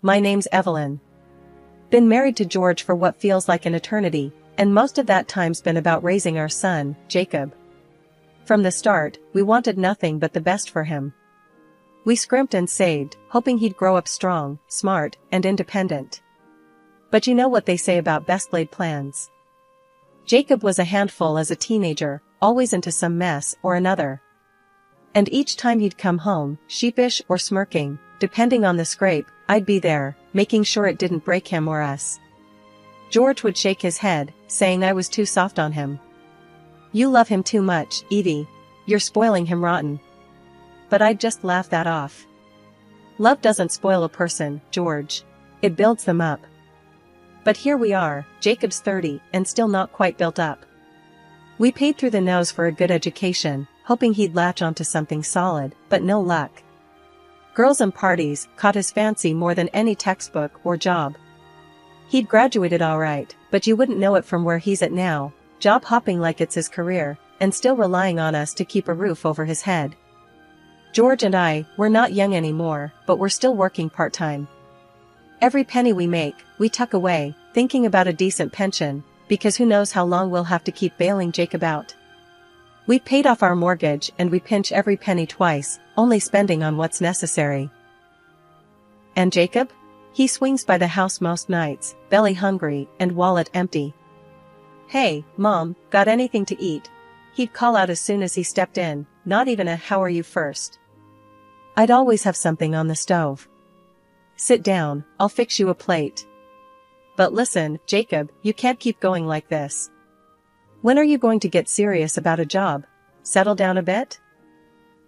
My name's Evelyn. Been married to George for what feels like an eternity, and most of that time's been about raising our son, Jacob. From the start, we wanted nothing but the best for him. We scrimped and saved, hoping he'd grow up strong, smart, and independent. But you know what they say about best-laid plans. Jacob was a handful as a teenager, always into some mess or another. And each time he'd come home, sheepish or smirking, depending on the scrape, I'd be there, making sure it didn't break him or us. George would shake his head, saying I was too soft on him. You love him too much, Edie. You're spoiling him rotten. But I'd just laugh that off. Love doesn't spoil a person, George. It builds them up. But here we are, Jacob's 30 and still not quite built up. We paid through the nose for a good education, hoping he'd latch onto something solid, but no luck. Girls and parties caught his fancy more than any textbook or job. He'd graduated all right, but you wouldn't know it from where he's at now, job hopping like it's his career, and still relying on us to keep a roof over his head. George and I, we're not young anymore, but we're still working part-time. Every penny we make, we tuck away, thinking about a decent pension, because who knows how long we'll have to keep bailing Jacob out. We've paid off our mortgage and we pinch every penny twice, only spending on what's necessary. And Jacob? He swings by the house most nights, belly hungry and wallet empty. Hey, Mom, got anything to eat? He'd call out as soon as he stepped in, not even a how are you first. I'd always have something on the stove. Sit down, I'll fix you a plate. But listen, Jacob, you can't keep going like this. When are you going to get serious about a job? Settle down a bit?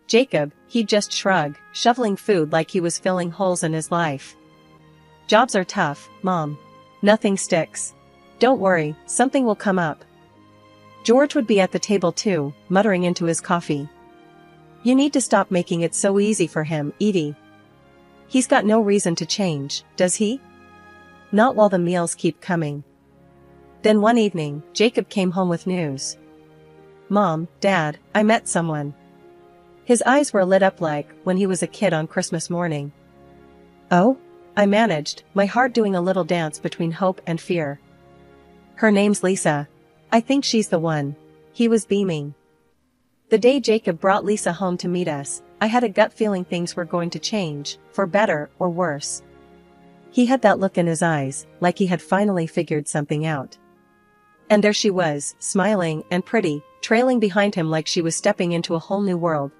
Jacob, he'd just shrug, shoveling food like he was filling holes in his life. Jobs are tough, Mom. Nothing sticks. Don't worry, something will come up. George would be at the table too, muttering into his coffee. You need to stop making it so easy for him, Edie. He's got no reason to change, does he? Not while the meals keep coming. Then one evening, Jacob came home with news. Mom, Dad, I met someone. His eyes were lit up like when he was a kid on Christmas morning. Oh? I managed, my heart doing a little dance between hope and fear. Her name's Lisa. I think she's the one. He was beaming. The day Jacob brought Lisa home to meet us, I had a gut feeling things were going to change, for better or worse. He had that look in his eyes, like he had finally figured something out. And there she was, smiling and pretty, trailing behind him like she was stepping into a whole new world.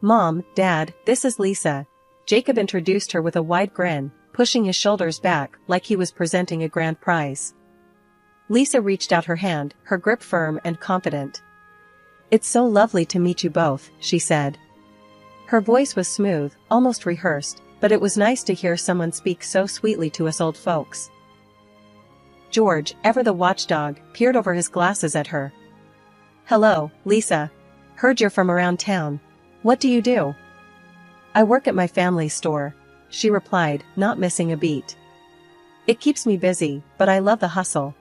Mom, Dad, this is Lisa. Jacob introduced her with a wide grin, pushing his shoulders back like he was presenting a grand prize. Lisa reached out her hand, her grip firm and confident. It's so lovely to meet you both, she said. Her voice was smooth, almost rehearsed, but it was nice to hear someone speak so sweetly to us old folks. George, ever the watchdog, peered over his glasses at her. Hello, Lisa. Heard you're from around town. What do you do? I work at my family's store, she replied, not missing a beat. It keeps me busy, but I love the hustle.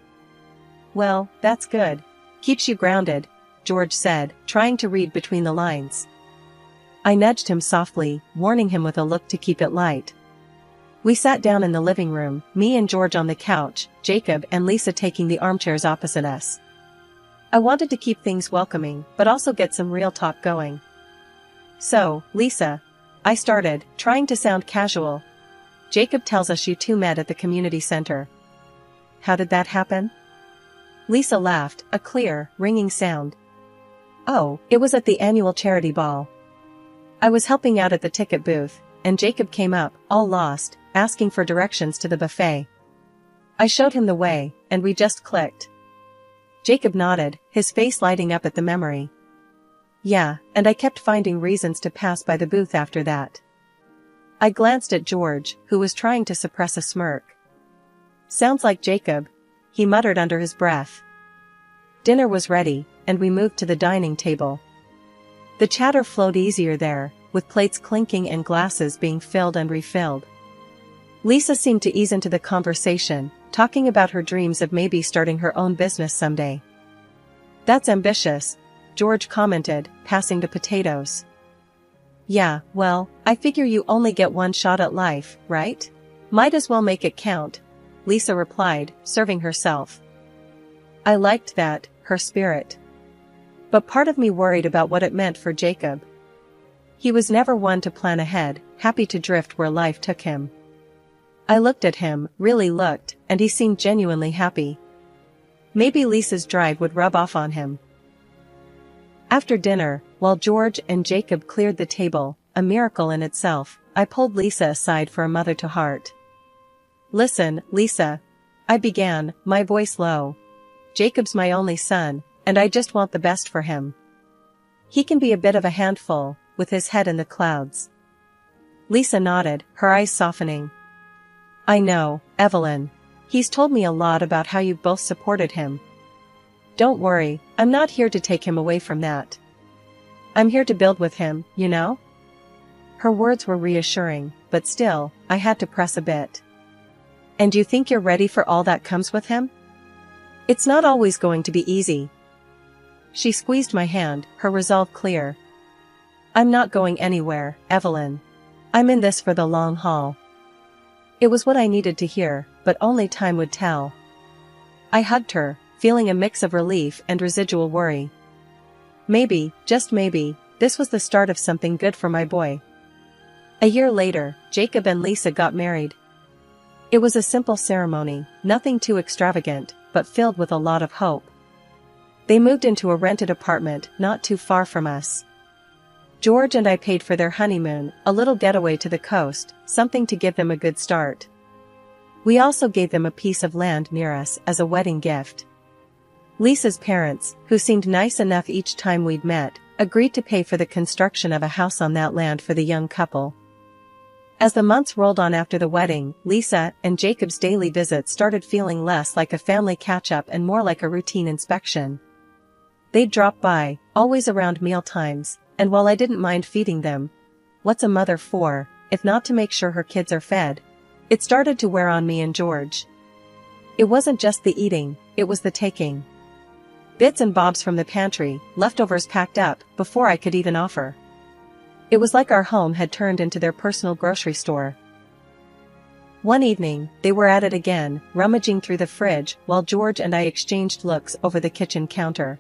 Well, that's good. Keeps you grounded, George said, trying to read between the lines. I nudged him softly, warning him with a look to keep it light. We sat down in the living room, me and George on the couch, Jacob and Lisa taking the armchairs opposite us. I wanted to keep things welcoming, but also get some real talk going. So, Lisa, I started, trying to sound casual. Jacob tells us you two met at the community center. How did that happen? Lisa laughed, a clear, ringing sound. Oh, it was at the annual charity ball. I was helping out at the ticket booth, and Jacob came up, all lost, asking for directions to the buffet. I showed him the way, and we just clicked. Jacob nodded, his face lighting up at the memory. Yeah, and I kept finding reasons to pass by the booth after that. I glanced at George, who was trying to suppress a smirk. Sounds like Jacob, he muttered under his breath. Dinner was ready, and we moved to the dining table. The chatter flowed easier there, with plates clinking and glasses being filled and refilled. Lisa seemed to ease into the conversation, talking about her dreams of maybe starting her own business someday. That's ambitious, George commented, passing the potatoes. Yeah, well, I figure you only get one shot at life, right? Might as well make it count, Lisa replied, serving herself. I liked that, her spirit. But part of me worried about what it meant for Jacob. He was never one to plan ahead, happy to drift where life took him. I looked at him, really looked, and he seemed genuinely happy. Maybe Lisa's drive would rub off on him. After dinner, while George and Jacob cleared the table, a miracle in itself, I pulled Lisa aside for a mother-to-heart. Listen, Lisa, I began, my voice low. Jacob's my only son, and I just want the best for him. He can be a bit of a handful, with his head in the clouds. Lisa nodded, her eyes softening. I know, Evelyn. He's told me a lot about how you've both supported him. Don't worry, I'm not here to take him away from that. I'm here to build with him, you know? Her words were reassuring, but still, I had to press a bit. And you think you're ready for all that comes with him? It's not always going to be easy. She squeezed my hand, her resolve clear. I'm not going anywhere, Evelyn. I'm in this for the long haul. It was what I needed to hear, but only time would tell. I hugged her, feeling a mix of relief and residual worry. Maybe, just maybe, this was the start of something good for my boy. A year later, Jacob and Lisa got married. It was a simple ceremony, nothing too extravagant, but filled with a lot of hope. They moved into a rented apartment not too far from us. George and I paid for their honeymoon, a little getaway to the coast, something to give them a good start. We also gave them a piece of land near us as a wedding gift. Lisa's parents, who seemed nice enough each time we'd met, agreed to pay for the construction of a house on that land for the young couple. As the months rolled on after the wedding, Lisa and Jacob's daily visits started feeling less like a family catch-up and more like a routine inspection. They'd drop by, always around mealtimes, and while I didn't mind feeding them, what's a mother for, if not to make sure her kids are fed? It started to wear on me and George. It wasn't just the eating, it was the taking. Bits and bobs from the pantry, leftovers packed up, before I could even offer. It was like our home had turned into their personal grocery store. One evening, they were at it again, rummaging through the fridge, while George and I exchanged looks over the kitchen counter.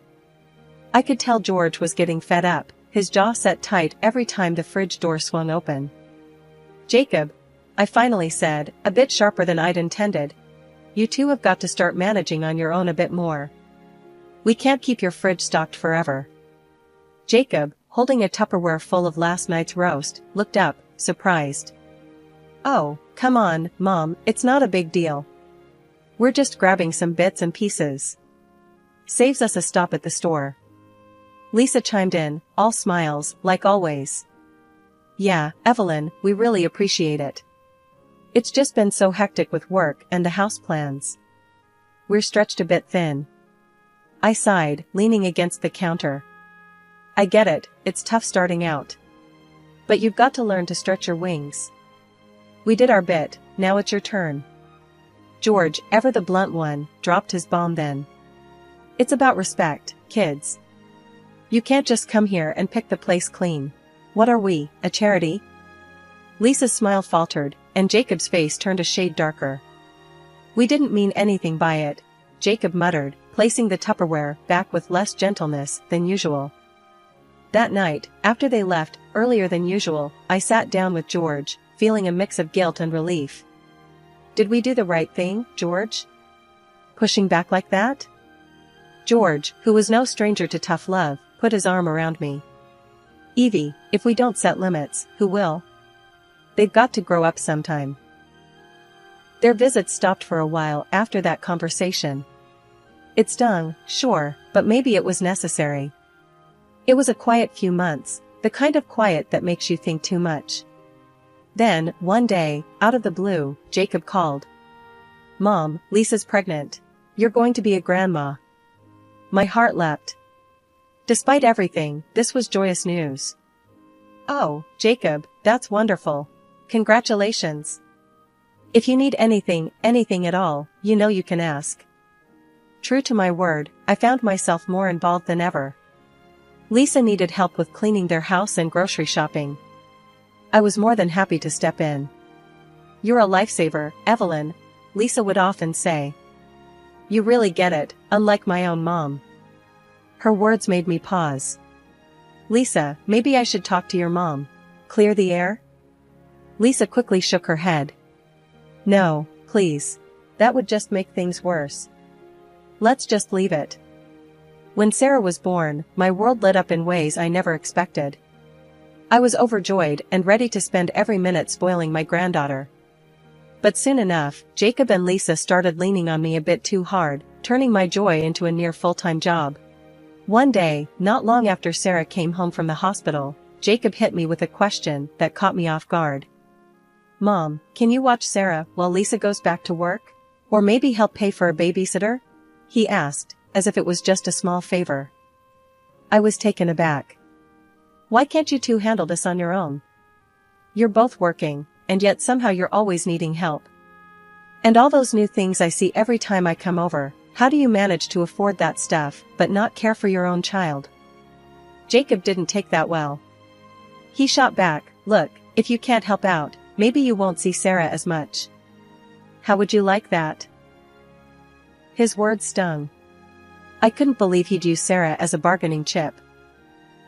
I could tell George was getting fed up, his jaw set tight every time the fridge door swung open. Jacob, I finally said, a bit sharper than I'd intended. You two have got to start managing on your own a bit more. We can't keep your fridge stocked forever. Jacob, holding a Tupperware full of last night's roast, looked up, surprised. Oh, come on, Mom, it's not a big deal. We're just grabbing some bits and pieces. Saves us a stop at the store. Lisa chimed in, all smiles, like always. Yeah, Evelyn, we really appreciate it. It's just been so hectic with work and the house plans. We're stretched a bit thin. I sighed, leaning against the counter. I get it, it's tough starting out. But you've got to learn to stretch your wings. We did our bit, now it's your turn. George, ever the blunt one, dropped his bomb then. It's about respect, kids. You can't just come here and pick the place clean. What are we, a charity? Lisa's smile faltered, and Jacob's face turned a shade darker. We didn't mean anything by it, Jacob muttered, placing the Tupperware back with less gentleness than usual. That night, after they left, earlier than usual, I sat down with George, feeling a mix of guilt and relief. Did we do the right thing, George? Pushing back like that? George, who was no stranger to tough love, put his arm around me. Evie, if we don't set limits, who will? They've got to grow up sometime. Their visits stopped for a while after that conversation. It stung, sure, but maybe it was necessary. It was a quiet few months, the kind of quiet that makes you think too much. Then, one day, out of the blue, Jacob called. Mom, Lisa's pregnant. You're going to be a grandma. My heart leapt. Despite everything, this was joyous news. Oh, Jacob, that's wonderful. Congratulations. If you need anything at all, you know you can ask. True to my word, I found myself more involved than ever. Lisa needed help with cleaning their house and grocery shopping. I was more than happy to step in. "You're a lifesaver, Evelyn," Lisa would often say. "You really get it, unlike my own mom." Her words made me pause. "Lisa, maybe I should talk to your mom. Clear the air?" Lisa quickly shook her head. "No, please. That would just make things worse. Let's just leave it." When Sarah was born, my world lit up in ways I never expected. I was overjoyed and ready to spend every minute spoiling my granddaughter. But soon enough, Jacob and Lisa started leaning on me a bit too hard, turning my joy into a near full-time job. One day, not long after Sarah came home from the hospital, Jacob hit me with a question that caught me off guard. "Mom, can you watch Sarah while Lisa goes back to work? Or maybe help pay for a babysitter?" he asked, as if it was just a small favor. I was taken aback. "Why can't you two handle this on your own? You're both working, and yet somehow you're always needing help. And all those new things I see every time I come over, how do you manage to afford that stuff but not care for your own child?" Jacob didn't take that well. He shot back, "Look, if you can't help out, maybe you won't see Sarah as much. How would you like that?" His words stung. I couldn't believe he'd use Sarah as a bargaining chip.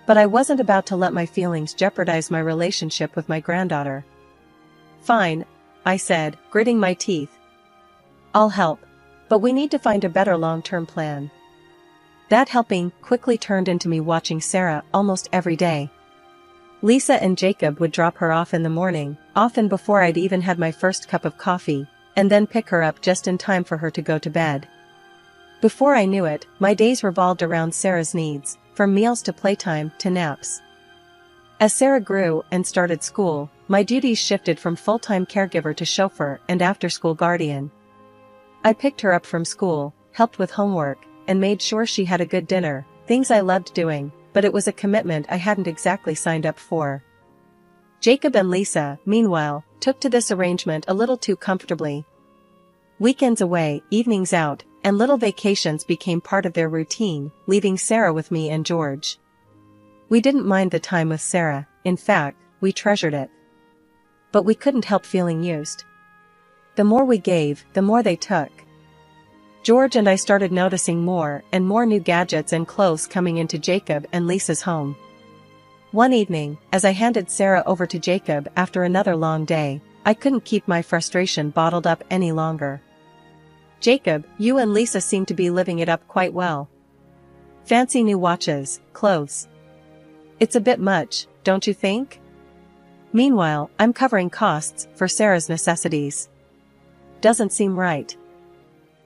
But I wasn't about to let my feelings jeopardize my relationship with my granddaughter. "Fine," I said, gritting my teeth. "I'll help. But we need to find a better long-term plan." That helping quickly turned into me watching Sarah almost every day. Lisa and Jacob would drop her off in the morning, often before I'd even had my first cup of coffee, and then pick her up just in time for her to go to bed. Before I knew it, my days revolved around Sarah's needs, from meals to playtime to naps. As Sarah grew and started school, my duties shifted from full-time caregiver to chauffeur and after-school guardian. I picked her up from school, helped with homework, and made sure she had a good dinner, things I loved doing, but it was a commitment I hadn't exactly signed up for. Jacob and Lisa, meanwhile, took to this arrangement a little too comfortably. Weekends away, evenings out, and little vacations became part of their routine, leaving Sarah with me and George. We didn't mind the time with Sarah, in fact, we treasured it. But we couldn't help feeling used. The more we gave, the more they took. George and I started noticing more and more new gadgets and clothes coming into Jacob and Lisa's home. One evening, as I handed Sarah over to Jacob after another long day, I couldn't keep my frustration bottled up any longer. "Jacob, you and Lisa seem to be living it up quite well. Fancy new watches, clothes. It's a bit much, don't you think? Meanwhile, I'm covering costs for Sarah's necessities. Doesn't seem right."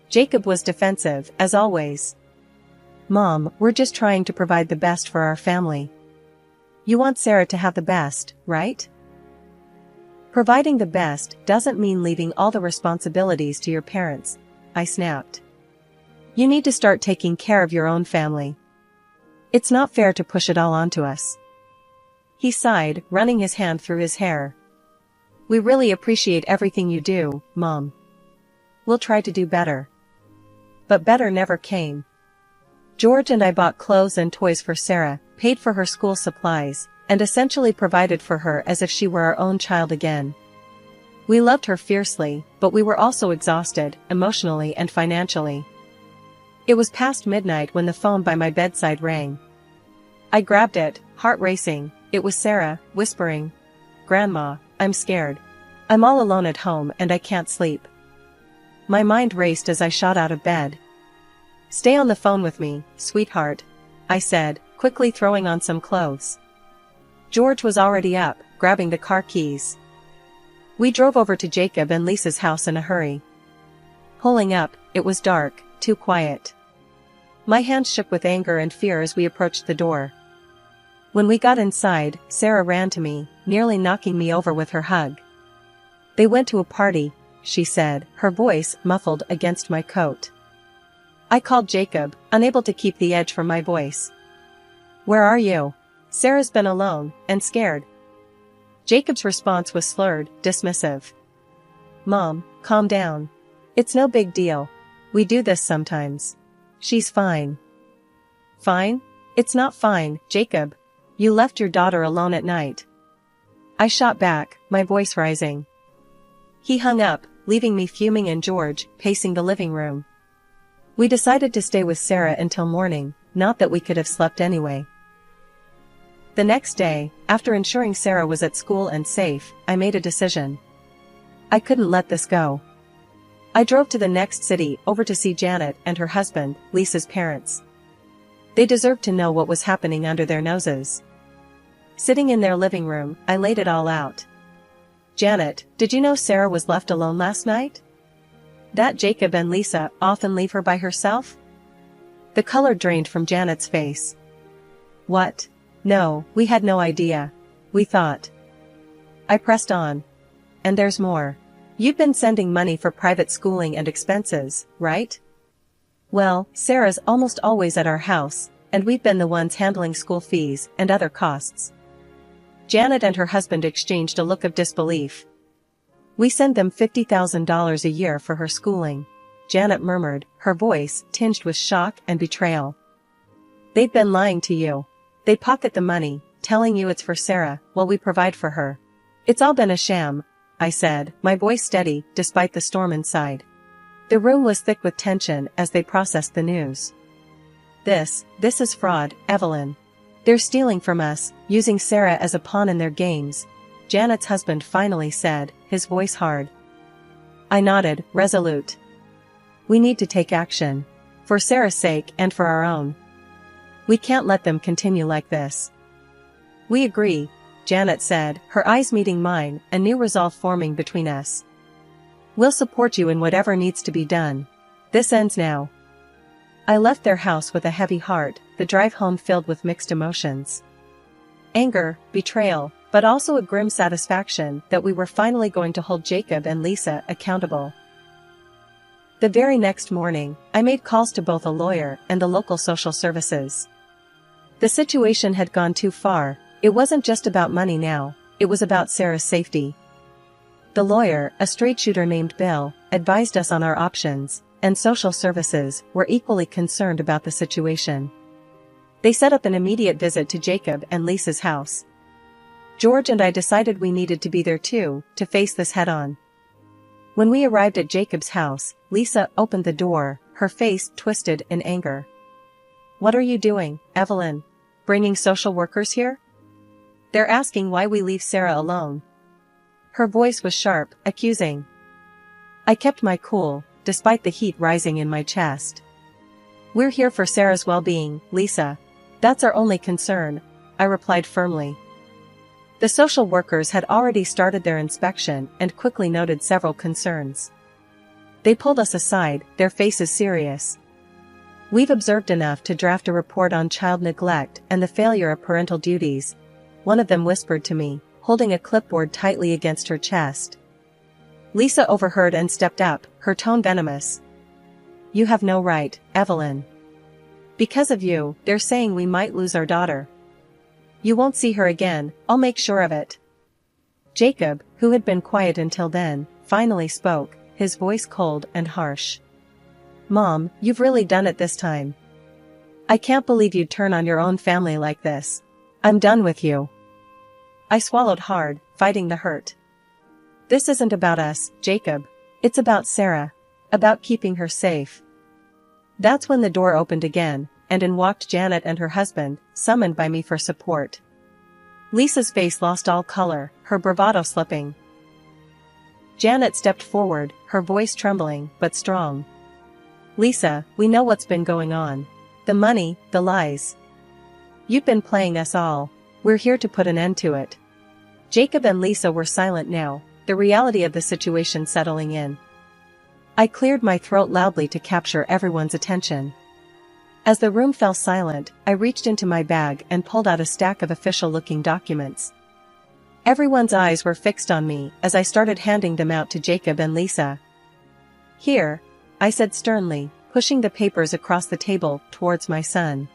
Jacob was defensive, as always. "Mom, we're just trying to provide the best for our family. You want Sarah to have the best, right? Providing the best doesn't mean leaving all the responsibilities to your parents," I snapped. "You need to start taking care of your own family. It's not fair to push it all onto us." He sighed, running his hand through his hair. "We really appreciate everything you do, Mom. We'll try to do better." But better never came. George and I bought clothes and toys for Sarah, paid for her school supplies, and essentially provided for her as if she were our own child again. We loved her fiercely, but we were also exhausted, emotionally and financially. It was past midnight when the phone by my bedside rang. I grabbed it, heart racing. It was Sarah, whispering, "Grandma, I'm scared. I'm all alone at home and I can't sleep." My mind raced as I shot out of bed. "Stay on the phone with me, sweetheart," I said, quickly throwing on some clothes. George was already up, grabbing the car keys. We drove over to Jacob and Lisa's house in a hurry. Pulling up, it was dark, too quiet. My hands shook with anger and fear as we approached the door. When we got inside, Sarah ran to me, nearly knocking me over with her hug. "They went to a party," she said, her voice muffled against my coat. I called Jacob, unable to keep the edge from my voice. "Where are you?" Sarah's been alone, and scared. Jacob's response was slurred, dismissive. "Mom, calm down. It's no big deal. We do this sometimes. She's fine." "Fine? It's not fine, Jacob. You left your daughter alone at night." I shot back, my voice rising. He hung up, leaving me fuming and George pacing the living room. We decided to stay with Sarah until morning, not that we could have slept anyway. The next day, after ensuring Sarah was at school and safe, I made a decision. I couldn't let this go. I drove to the next city over to see Janet and her husband, Lisa's parents. They deserved to know what was happening under their noses. Sitting in their living room, I laid it all out. Janet, did you know Sarah was left alone last night? That Jacob and Lisa often leave her by herself? The color drained from Janet's face. What? No, we had no idea. We thought. I pressed on. And there's more. You've been sending money for private schooling and expenses, right? Well, Sarah's almost always at our house, and we've been the ones handling school fees and other costs. Janet and her husband exchanged a look of disbelief. We send them $50,000 a year for her schooling, Janet murmured, her voice tinged with shock and betrayal. They've been lying to you. They pocket the money, telling you it's for Sarah, while we provide for her. It's all been a sham, I said, my voice steady, despite the storm inside. The room was thick with tension as they processed the news. This is fraud, Evelyn. They're stealing from us, using Sarah as a pawn in their games, Janet's husband finally said, his voice hard. I nodded, resolute. We need to take action. For Sarah's sake and for our own. We can't let them continue like this. We agree, Janet said, her eyes meeting mine, a new resolve forming between us. We'll support you in whatever needs to be done. This ends now. I left their house with a heavy heart, the drive home filled with mixed emotions. Anger, betrayal, but also a grim satisfaction that we were finally going to hold Jacob and Lisa accountable. The very next morning, I made calls to both a lawyer and the local social services. The situation had gone too far. It wasn't just about money now, it was about Sarah's safety. The lawyer, a straight shooter named Bill, advised us on our options, and social services were equally concerned about the situation. They set up an immediate visit to Jacob and Lisa's house. George and I decided we needed to be there too, to face this head-on. When we arrived at Jacob's house, Lisa opened the door, her face twisted in anger. What are you doing, Evelyn? Bringing social workers here? They're asking why we leave Sarah alone. Her voice was sharp, accusing. I kept my cool, despite the heat rising in my chest. We're here for Sarah's well-being, Lisa. That's our only concern, I replied firmly. The social workers had already started their inspection and quickly noted several concerns. They pulled us aside, their faces serious. We've observed enough to draft a report on child neglect and the failure of parental duties, one of them whispered to me, holding a clipboard tightly against her chest. Lisa overheard and stepped up, her tone venomous. You have no right, Evelyn. Because of you, they're saying we might lose our daughter. You won't see her again, I'll make sure of it. Jacob, who had been quiet until then, finally spoke, his voice cold and harsh. Mom, you've really done it this time. I can't believe you'd turn on your own family like this. I'm done with you. I swallowed hard, fighting the hurt. This isn't about us, Jacob. It's about Sarah. About keeping her safe. That's when the door opened again, and in walked Janet and her husband, summoned by me for support. Lisa's face lost all color, her bravado slipping. Janet stepped forward, her voice trembling, but strong. Lisa, we know what's been going on. The money, the lies. You've been playing us all. We're here to put an end to it. Jacob and Lisa were silent now, the reality of the situation settling in. I cleared my throat loudly to capture everyone's attention. As the room fell silent, I reached into my bag and pulled out a stack of official-looking documents. Everyone's eyes were fixed on me as I started handing them out to Jacob and Lisa. Here, I said sternly, pushing the papers across the table towards my son.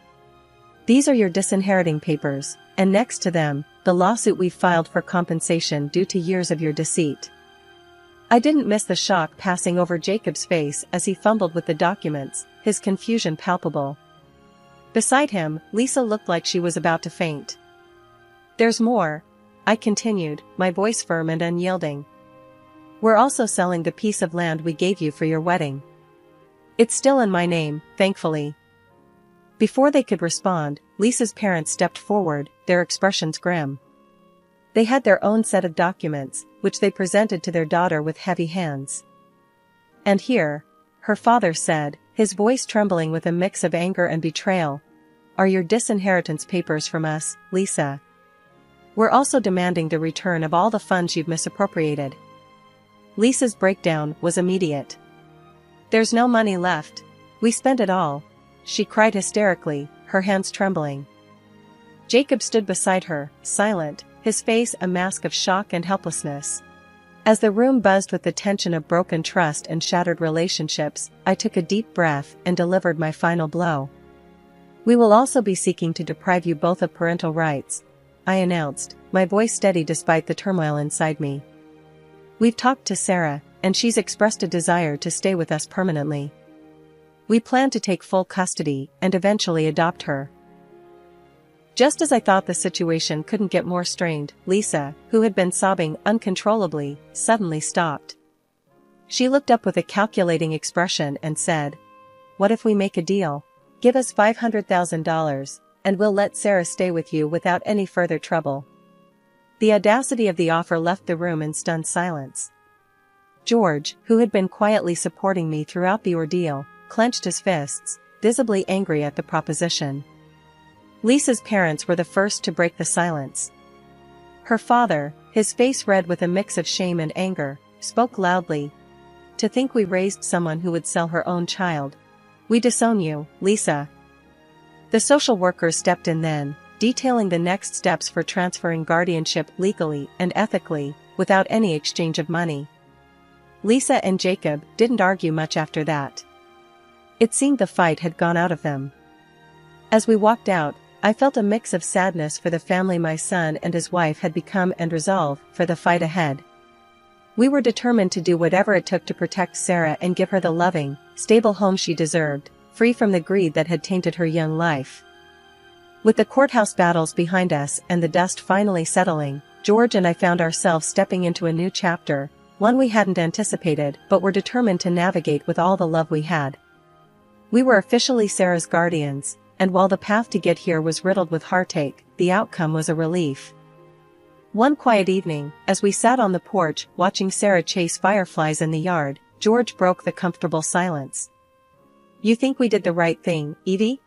These are your disinheriting papers, and next to them, the lawsuit we filed for compensation due to years of your deceit. I didn't miss the shock passing over Jacob's face as he fumbled with the documents, his confusion palpable. Beside him, Lisa looked like she was about to faint. There's more, I continued, my voice firm and unyielding. We're also selling the piece of land we gave you for your wedding. It's still in my name, thankfully." Before they could respond, Lisa's parents stepped forward, their expressions grim. They had their own set of documents, which they presented to their daughter with heavy hands. "And here," her father said, his voice trembling with a mix of anger and betrayal, "are your disinheritance papers from us, Lisa. We're also demanding the return of all the funds you've misappropriated." Lisa's breakdown was immediate. "There's no money left. We spent it all," she cried hysterically, her hands trembling. Jacob stood beside her, silent, his face a mask of shock and helplessness. As the room buzzed with the tension of broken trust and shattered relationships, I took a deep breath and delivered my final blow. "We will also be seeking to deprive you both of parental rights," I announced, my voice steady despite the turmoil inside me. "We've talked to Sarah, and she's expressed a desire to stay with us permanently. We plan to take full custody and eventually adopt her." Just as I thought the situation couldn't get more strained, Lisa, who had been sobbing uncontrollably, suddenly stopped. She looked up with a calculating expression and said, "What if we make a deal? Give us $500,000, and we'll let Sarah stay with you without any further trouble." The audacity of the offer left the room in stunned silence. George, who had been quietly supporting me throughout the ordeal, clenched his fists, visibly angry at the proposition. Lisa's parents were the first to break the silence. Her father, his face red with a mix of shame and anger, spoke loudly. "To think we raised someone who would sell her own child. We disown you, Lisa." The social workers stepped in then, detailing the next steps for transferring guardianship legally and ethically, without any exchange of money. Lisa and Jacob didn't argue much after that. It seemed the fight had gone out of them. As we walked out, I felt a mix of sadness for the family my son and his wife had become and resolve for the fight ahead. We were determined to do whatever it took to protect Sarah and give her the loving, stable home she deserved, free from the greed that had tainted her young life. With the courthouse battles behind us and the dust finally settling, George and I found ourselves stepping into a new chapter, one we hadn't anticipated but were determined to navigate with all the love we had. We were officially Sarah's guardians, and while the path to get here was riddled with heartache, the outcome was a relief. One quiet evening, as we sat on the porch watching Sarah chase fireflies in the yard, George broke the comfortable silence. "You think we did the right thing, Evie?"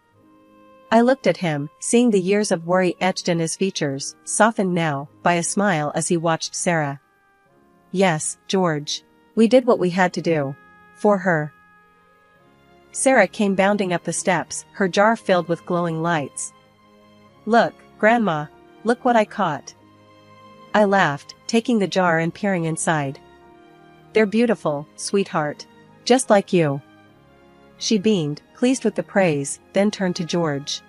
I looked at him, seeing the years of worry etched in his features, softened now by a smile as he watched Sarah. "Yes, George. We did what we had to do. For her." Sarah came bounding up the steps, her jar filled with glowing lights. "Look, Grandma, look what I caught." I laughed, taking the jar and peering inside. "They're beautiful, sweetheart. Just like you." She beamed, pleased with the praise, then turned to George.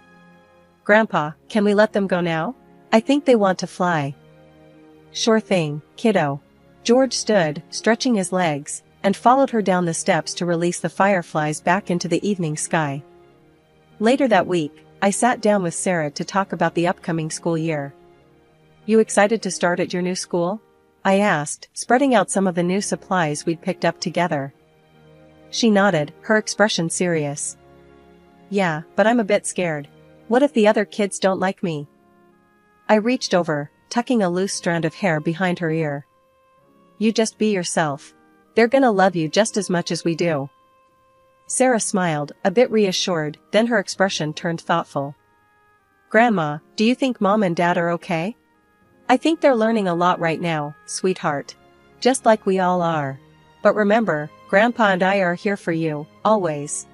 "Grandpa, can we let them go now? I think they want to fly." "Sure thing, kiddo." George stood, stretching his legs, and followed her down the steps to release the fireflies back into the evening sky. Later that week, I sat down with Sarah to talk about the upcoming school year. "You excited to start at your new school?" I asked, spreading out some of the new supplies we'd picked up together. She nodded, her expression serious. "Yeah, but I'm a bit scared. What if the other kids don't like me?" I reached over, tucking a loose strand of hair behind her ear. "You just be yourself. They're gonna love you just as much as we do." Sarah smiled, a bit reassured, then her expression turned thoughtful. "Grandma, do you think Mom and Dad are okay?" "I think they're learning a lot right now, sweetheart. Just like we all are. But remember, Grandpa and I are here for you, always."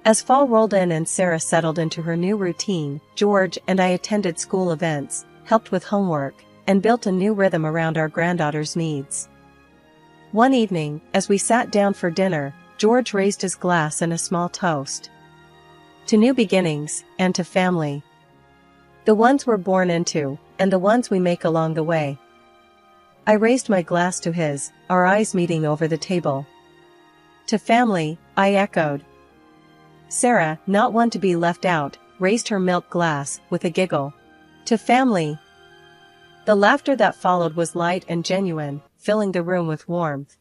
As fall rolled in and Sarah settled into her new routine, George and I attended school events, helped with homework, and built a new rhythm around our granddaughter's needs. One evening, as we sat down for dinner, George raised his glass in a small toast. To new beginnings, and to family. The ones we're born into, and the ones we make along the way. I raised my glass to his, our eyes meeting over the table. "To family," I echoed. Sarah, not one to be left out, raised her milk glass, with a giggle. "To family." The laughter that followed was light and genuine, filling the room with warmth.